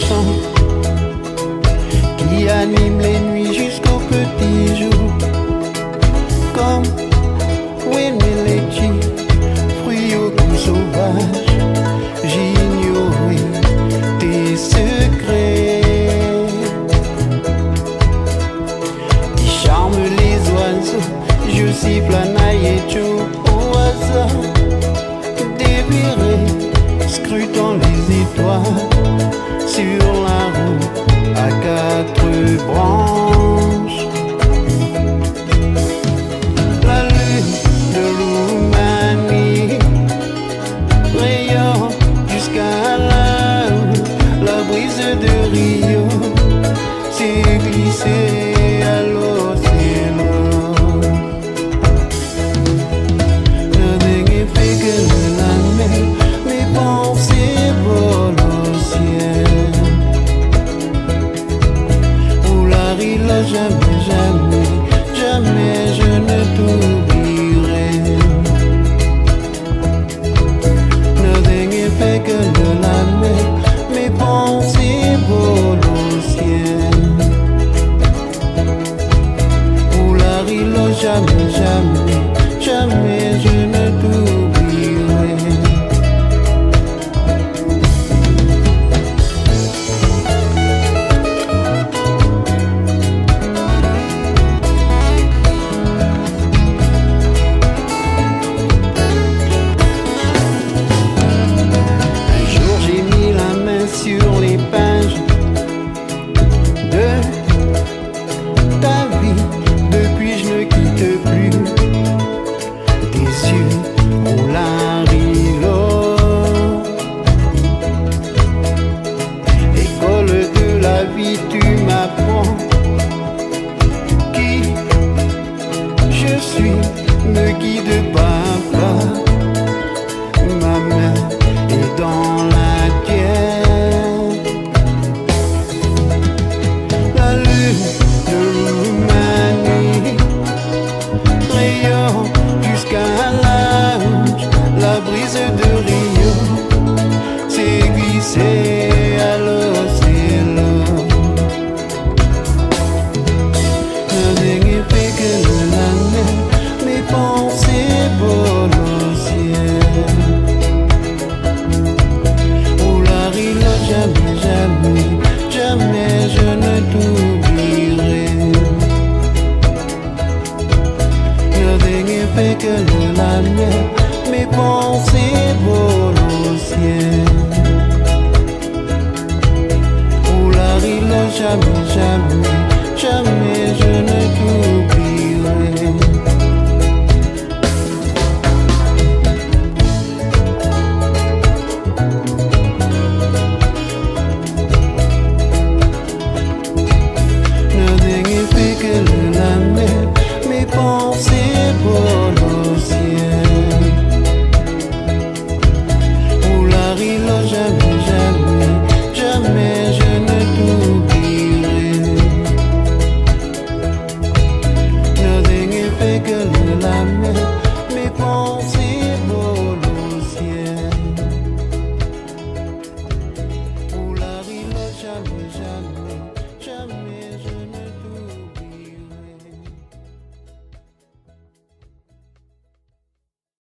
chant qui anime les nuits jusqu'au petit jour. Comme Wenelechi, fruit au goût sauvage, j'ignorais tes secrets. Tu charmes les oiseaux, je siffle un aïecho au hasard, déviré, scrutant les étoiles sur la route à quatre branches. La lune de l'Oumanie rayonne jusqu'à la brise de Rio s'est glissée à l'océan. Nothing n'est fait que de la mer, mes pensées volent au ciel. Oulari-la, jamais, jamais, jamais je ne t'oublierai. Nothing n'est fait que de la mer, mes pensées volent au ciel. Oulari-la, jamais, jamais, jamais je ne t'oublierai. Un jour j'ai mis la main sur les pages de ta vie. Depuis je ne quitte plus tes yeux, Oulari-la. École de la vie, tu m'apprends qui je suis, me guide pas à pas. Ma main est dans la tienne. La lune de l'Oumanie rayonne jusqu'à la brise de Rio s'est glissée